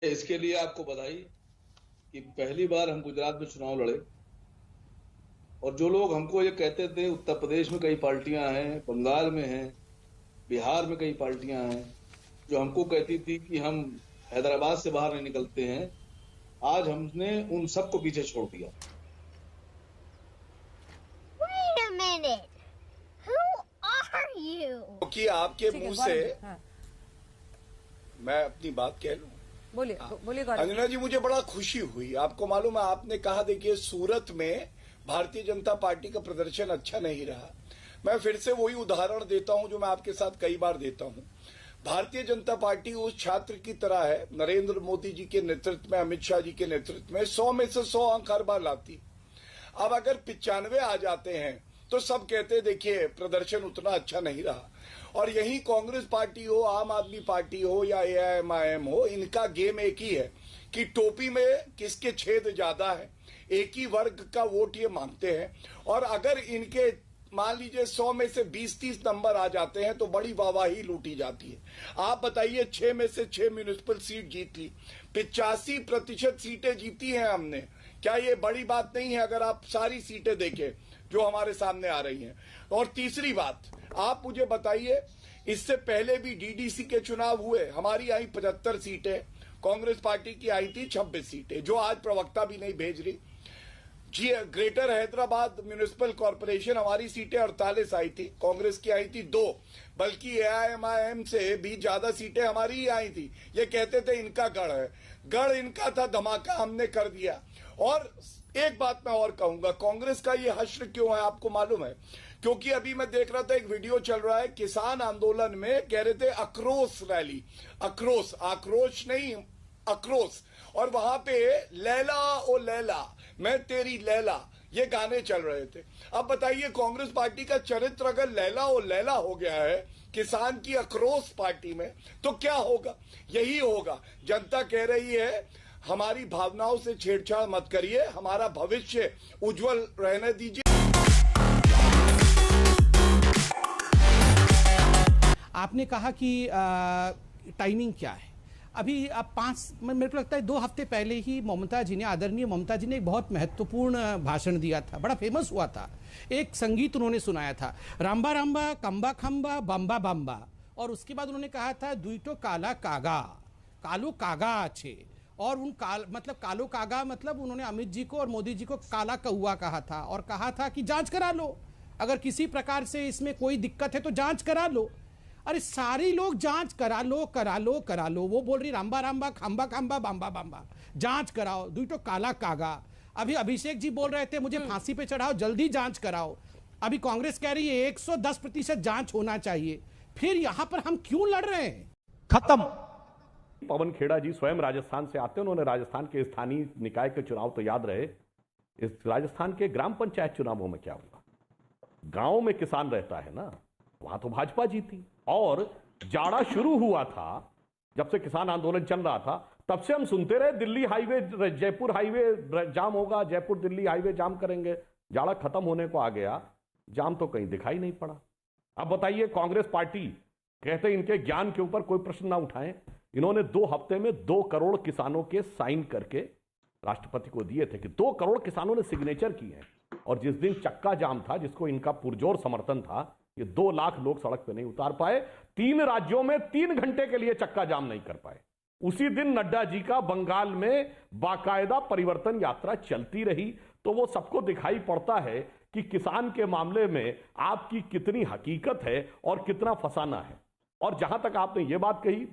इसके लिए आपको बधाई कि पहली बार हम गुजरात में चुनाव लड़े। और जो लोग हमको ये कहते थे उत्तर प्रदेश में कई पार्टियां हैं, बंगाल में हैं, बिहार में कई पार्टियां हैं, जो हमको कहती थी कि हम हैदराबाद से बाहर नहीं निकलते हैं, आज हमने उन सबको पीछे छोड़ दिया। Wait a minute. Who are you? क्योंकि आपके मुंह से मैं अपनी बात कह लूं। बोलिए बोलिए अंजना जी, मुझे बड़ा खुशी हुई। आपको मालूम है, आपने कहा देखिए सूरत में भारतीय जनता पार्टी का प्रदर्शन अच्छा नहीं रहा। मैं फिर से वही उदाहरण देता हूं जो मैं आपके साथ कई बार देता हूं। भारतीय जनता पार्टी उस छात्र की तरह है, नरेंद्र मोदी जी के नेतृत्व में, अमित शाह जी के नेतृत्व में 100 में से 100 अंक हर बार लाती। अब अगर 95 आ जाते हैं तो सब कहते देखिए प्रदर्शन उतना अच्छा नहीं रहा। और यही कांग्रेस पार्टी हो, आम आदमी पार्टी हो या एआईएमआईएम हो, इनका गेम एक ही है कि टोपी में किसके छेद ज्यादा है, एक ही वर्ग का वोट ये मांगते हैं। और अगर इनके मान लीजिए 100 में से 20-30 नंबर आ जाते हैं तो बड़ी वाहवाही लूटी जाती है। आप बताइए, 6 में से 6 म्युनिसिपल सीट जीत ली, 85% सीटें जीती हैं हमने। क्या ये बड़ी बात नहीं है अगर आप सारी सीटें देखें जो हमारे सामने आ रही हैं? और तीसरी बात, आप मुझे बताइए, इससे पहले भी डीडीसी के चुनाव हुए, हमारी आई 75 सीटें, कांग्रेस पार्टी की आई थी 26 सीटें, जो आज प्रवक्ता भी नहीं भेज रही। जी, ग्रेटर हैदराबाद म्युनिसिपल कॉर्पोरेशन, हमारी सीटें 48 आई थी, कांग्रेस की आई थी 2, बल्कि एआईएमआईएम से भी ज्यादा सीटें हमारी ही आई थी। ये कहते थे इनका गढ़ है, गढ़ इनका था, धमाका हमने कर दिया। और एक बात मैं और कहूंगा, कांग्रेस का ये हश्र क्यों है आपको मालूम है? क्योंकि अभी मैं देख रहा था एक वीडियो चल रहा है, किसान आंदोलन में कह रहे थे आक्रोश रैली, आक्रोश, आक्रोश नहीं आक्रोश। और वहां पे लैला ओ लैला मैं तेरी लैला, ये गाने चल रहे थे। अब बताइए, कांग्रेस पार्टी का चरित्र अगर लैला ओ लैला हो गया है किसान की आक्रोश पार्टी में, तो क्या होगा? यही होगा। जनता कह रही है हमारी भावनाओं से छेड़छाड़ मत करिए, हमारा भविष्य उज्जवल रहने दीजिए। आपने कहा कि टाइमिंग क्या है? अभी अब मेरे को लगता है 2 हफ्ते पहले ही ममता जी ने, आदरणीय ममता जी ने एक बहुत महत्वपूर्ण भाषण दिया था, बड़ा फेमस हुआ था। एक संगीत उन्होंने सुनाया था, राम्बा राम्बा कंबा खम्बा बम्बा बम्बा, और उसके बाद उन्होंने कहा था दुईटो काला कागा, कालो कागा अच्छे। और उन कालो कागा मतलब उन्होंने अमित जी को और मोदी जी को काला कौआ कहा था, और कहा था कि जांच करा लो, अगर किसी प्रकार से इसमें कोई दिक्कत है तो जांच करा लो। अरे सारे लोग जांच करा लो करा लो करा लो, वो बोल रही राम्बा राम्बा खम्बा खम्बा बम्बा बम्बा, जांच कराओ, दुईटो काला कागा। अभी अभिषेक जी बोल रहे थे मुझे फांसी पे चढ़ाओ, जल्दी जांच कराओ। अभी कांग्रेस कह रही है 110% जांच होना चाहिए। फिर यहां पर हम क्यों लड़ रहे हैं? खत्म। पवन खेड़ा जी स्वयं राजस्थान से आते हैं, उन्होंने राजस्थान के स्थानीय निकाय के चुनाव तो याद रहे। इस राजस्थान के ग्राम पंचायत चुनावों में क्या हुआ? गांव में किसान रहता है ना, वहां तो भाजपा जीती। और जाड़ा शुरू हुआ था, जब से किसान आंदोलन चल रहा था, तब से हम सुनते रहे दिल्ली हाईवे, जयपुर हाईवे जाम होगा, जयपुर दिल्ली हाईवे जाम करेंगे। जाड़ा खत्म होने को आ गया, जाम तो कहीं दिखाई नहीं पड़ा। अब बताइए, कांग्रेस पार्टी कहते इनके ज्ञान के ऊपर कोई प्रश्न ना उठाएं। इन्होंने 2 हफ्ते में 2 करोड़ किसानों के साइन करके राष्ट्रपति को दिए थे कि 2 करोड़ किसानों ने सिग्नेचर किए हैं। और जिस दिन चक्का जाम था, जिसको इनका पुरजोर समर्थन था, ये 2 लाख लोग सड़क पे नहीं उतार पाए। 3 राज्यों में 3 घंटे के लिए चक्का जाम नहीं कर पाए। उसी दिन नड्डा जी का बंगाल में बाकायदा परिवर्तन यात्रा चलती रही। तो वो सबको दिखाई पड़ता है कि किसान के मामले में आपकी कितनी हकीकत है और कितना फसाना है। और जहां तक आपने ये बात कही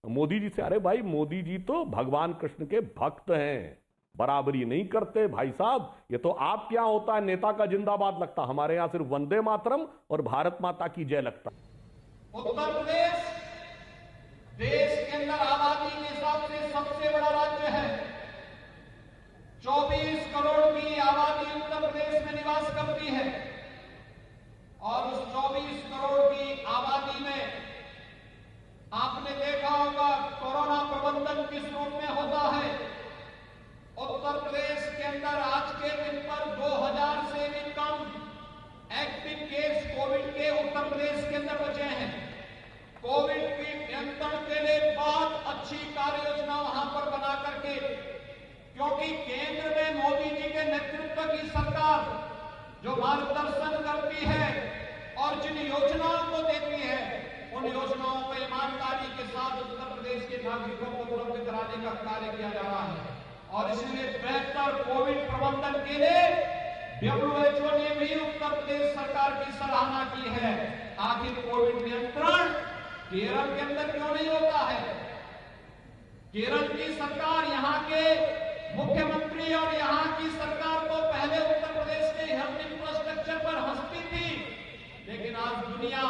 मोदी जी से, अरे भाई मोदी जी तो भगवान कृष्ण के भक्त हैं, बराबरी नहीं करते भाई साहब। ये तो आप क्या होता है, नेता का जिंदाबाद लगता, हमारे यहां सिर्फ वंदे मातरम और भारत माता की जय लगता। उत्तर प्रदेश देश के अंदर आबादी के हिसाब से सबसे बड़ा राज्य है। 24 करोड़ की आबादी उत्तर प्रदेश में निवास करती है। और उस 24 करोड़ की आबादी में आपने देखा होगा कोरोना प्रबंधन किस रूप में होता है। उत्तर प्रदेश के अंदर आज के दिन पर 2000 से भी कम एक्टिव केस कोविड के उत्तर प्रदेश के अंदर बचे हैं। कोविड के नियंत्रण के लिए बहुत जो मार्गदर्शन करती है और जिन योजनाओं को देती है, उन योजनाओं को ईमानदारी के साथ उत्तर प्रदेश के नागरिकों को उपलब्ध कराने का कार्य किया जा रहा है। और इसलिए बेहतर कोविड प्रबंधन के लिए WHO ने भी उत्तर प्रदेश सरकार की सराहना की है। आखिर कोविड नियंत्रण केरल के अंदर क्यों नहीं होता है? केरल की सरकार, यहाँ के मुख्यमंत्री और यहाँ की सरकार तो पहले उत्तर प्रदेश के हेल्थ इंफ्रास्ट्रक्चर पर हंसती थी, लेकिन आज दुनिया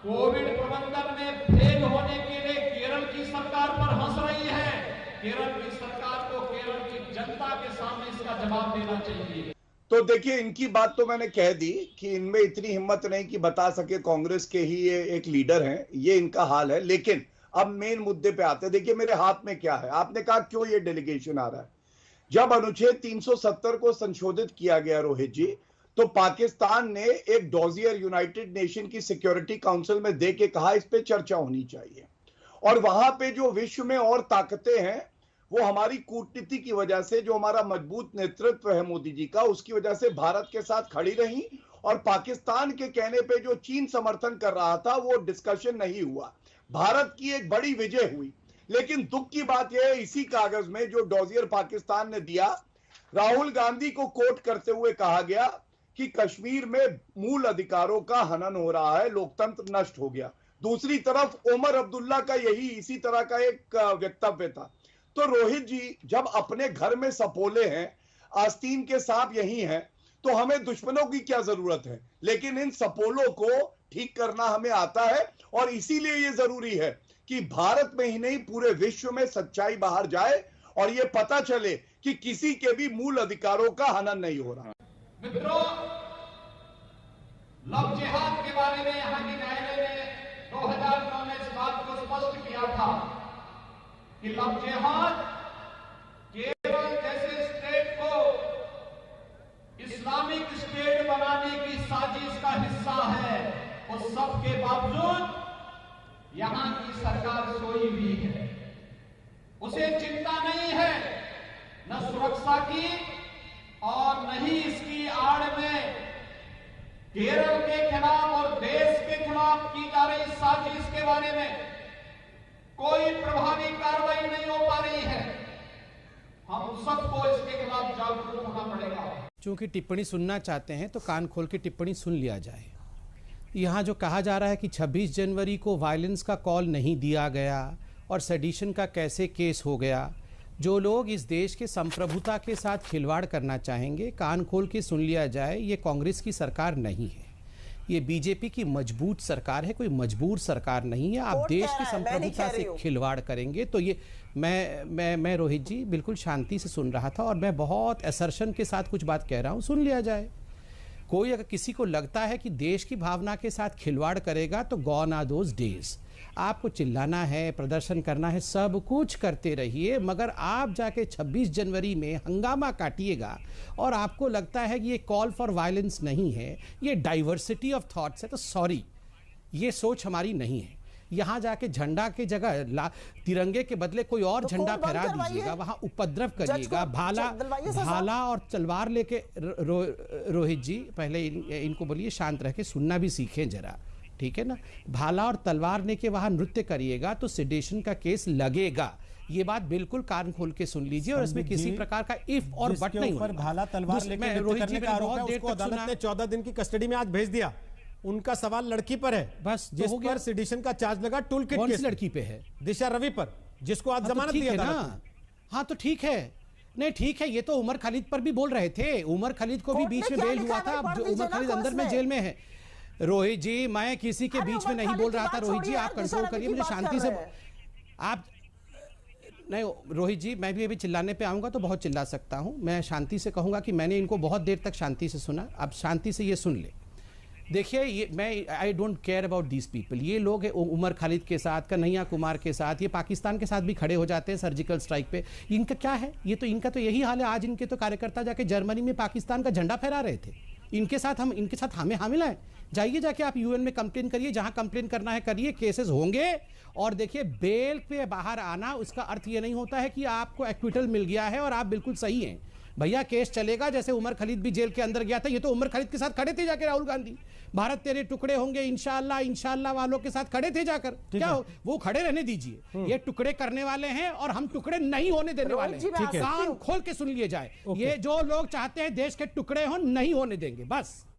कोविड प्रबंधन में फेल होने के लिए केरल की सरकार पर हंस रही है। केरल की सरकार को केरल की जनता के सामने इसका जवाब देना चाहिए। तो देखिए, इनकी बात तो मैंने कह दी कि इनमें इतनी हिम्मत नहीं कि बता सके कांग्रेस के ही ये एक लीडर हैं, ये इनका हाल है। लेकिन अब मेन मुद्दे पे आते हैं। देखिए मेरे हाथ में क्या है। आपने कहा क्यों ये डेलीगेशन आ रहा है। जब अनुच्छेद 370 को संशोधित किया गया रोहित जी, तो पाकिस्तान ने एक डॉजियर यूनाइटेड नेशन की सिक्योरिटी काउंसिल में दे के कहा इस पे चर्चा होनी चाहिए। और वहां पे जो विश्व में और ताकतें हैं, वो हमारी कूटनीति की वजह से, जो हमारा मजबूत नेतृत्व है मोदी जी का, उसकी वजह से भारत के साथ खड़ी रही। और पाकिस्तान के कहने पे जो चीन समर्थन कर रहा था, वो डिस्कशन नहीं हुआ। भारत की एक बड़ी विजय हुई। लेकिन दुख की बात यह है, इसी कागज में जो डॉजियर पाकिस्तान ने दिया, राहुल गांधी को कोट करते हुए कहा गया कि कश्मीर में मूल अधिकारों का हनन हो रहा है, लोकतंत्र नष्ट हो गया। दूसरी तरफ उमर अब्दुल्ला का यही इसी तरह का एक वक्तव्य था। तो रोहित जी, जब अपने घर में सपोले हैं, आस्तीन के सांप यही हैं, तो हमें दुश्मनों की क्या जरूरत है। लेकिन इन सपोलों को ठीक करना हमें आता है। और इसीलिए ये जरूरी है कि भारत में ही नहीं, पूरे विश्व में सच्चाई बाहर जाए और ये पता चले कि किसी के भी मूल अधिकारों का हनन नहीं हो रहा। मित्रों, लव जिहाद के बारे में यहाँ के न्यायालय ने 2009 में इस बात को स्पष्ट किया था कि लव जिहाद केरल जैसे स्टेट को इस्लामिक स्टेट बनाने की साजिश का हिस्सा है। उस सब के बावजूद यहां की सरकार सोई हुई है। उसे चिंता नहीं है न सुरक्षा की और न ही इसकी आड़ में केरल के खिलाफ और देश के खिलाफ की जा रही साजिश के बारे में कोई प्रभावी कार्रवाई नहीं हो पा रही है। हम सबको इसके खिलाफ जागरूक होना पड़ेगा। चूंकि टिप्पणी सुनना चाहते हैं तो कान खोल के टिप्पणी सुन लिया जाए। यहाँ जो कहा जा रहा है कि 26 जनवरी को वायलेंस का कॉल नहीं दिया गया और सेडिशन का कैसे केस हो गया, जो लोग इस देश के संप्रभुता के साथ खिलवाड़ करना चाहेंगे, कान खोल के सुन लिया जाए। ये कांग्रेस की सरकार नहीं है, ये बीजेपी की मजबूत सरकार है, कोई मजबूर सरकार नहीं है। आप देश की संप्रभुता से खिलवाड़ करेंगे तो ये मैं रोहित जी बिल्कुल शांति से सुन रहा था और मैं बहुत असर्शन के साथ कुछ बात कह रहा हूँ, सुन लिया जाए। कोई अगर किसी को लगता है कि देश की भावना के साथ खिलवाड़ करेगा तो गॉन आर दोज डेज। आपको चिल्लाना है, प्रदर्शन करना है, सब कुछ करते रहिए, मगर आप जाके 26 जनवरी में हंगामा काटिएगा और आपको लगता है कि ये कॉल फॉर वायलेंस नहीं है, ये डाइवर्सिटी ऑफ थॉट्स है, तो सॉरी, ये सोच हमारी नहीं है। यहाँ जाके झंडा के जगह तिरंगे के बदले कोई और झंडा फहरा दीजिएगा, वहां उपद्रव करिएगा, भाला और तलवार लेके। रोहित जी पहले इनको बोलिए शांत रह के सुनना भी सीखें जरा, ठीक है ना। भाला और तलवार लेके वहां नृत्य करिएगा तो सेडेशन का केस लगेगा। ये बात बिल्कुल कान खोल के सुन लीजिए और इसमें किसी प्रकार का इफ और बट नहीं होगा। भाला तलवार लेके नृत्य करने का आरोप है, उसको अदालत ने 14 दिन की कस्टडी में आज भेज दिया। उनका सवाल लड़की पर है, बस जिस पर सेडिशन का चार्ज लगा टूल किट केस। लड़की पे है? दिशा रवि पर, जिसको आज जमानत दिया था। हाँ तो ठीक है, नहीं ठीक है। ये तो उमर खालिद पर भी बोल रहे थे, उमर खालिद को भी बीच में बेल हुआ था। अब उमर खालिद अंदर में जेल में है। रोहित जी, मैं किसी के बीच में नहीं बोल रहा था। रोहित जी आप कंट्रोल करिए, मुझे शांति से आप नहीं। रोहित जी मैं भी अभी चिल्लाने पे आऊंगा तो बहुत चिल्ला सकता हूं। मैं शांति से कहूंगा कि मैंने इनको बहुत देर तक शांति से सुना, अब शांति से ये सुन ले। देखिए ये मैं I don't care about these people. ये लोग उमर खालिद के साथ, कन्हैया कुमार के साथ, ये पाकिस्तान के साथ भी खड़े हो जाते हैं सर्जिकल स्ट्राइक पे। इनका क्या है, ये तो इनका तो यही हाल है। आज इनके तो कार्यकर्ता जाके जर्मनी में पाकिस्तान का झंडा फहरा रहे थे। इनके साथ हमें हामिल है। जाइए जाके आप यूएन में कंप्लेन करिए, जहां कंप्लेन करना है करिए, केसेस होंगे। और देखिए बेल पे बाहर आना उसका अर्थ ये नहीं होता है कि आपको एक्विटल मिल गया है और आप बिल्कुल सही हैं। भैया केस चलेगा, जैसे उमर खलीद भी जेल के अंदर गया था, ये तो उमर खलीद के साथ खड़े थे जाके राहुल गांधी, भारत तेरे टुकड़े होंगे इंशाअल्लाह इंशाअल्लाह वालों के साथ खड़े थे जाकर। क्या वो खड़े रहने दीजिए, ये टुकड़े करने वाले हैं और हम टुकड़े नहीं होने देने वाले हैं। कान खोल के सुन लिए जाए, ये जो लोग चाहते हैं देश के टुकड़े हो नहीं होने देंगे बस।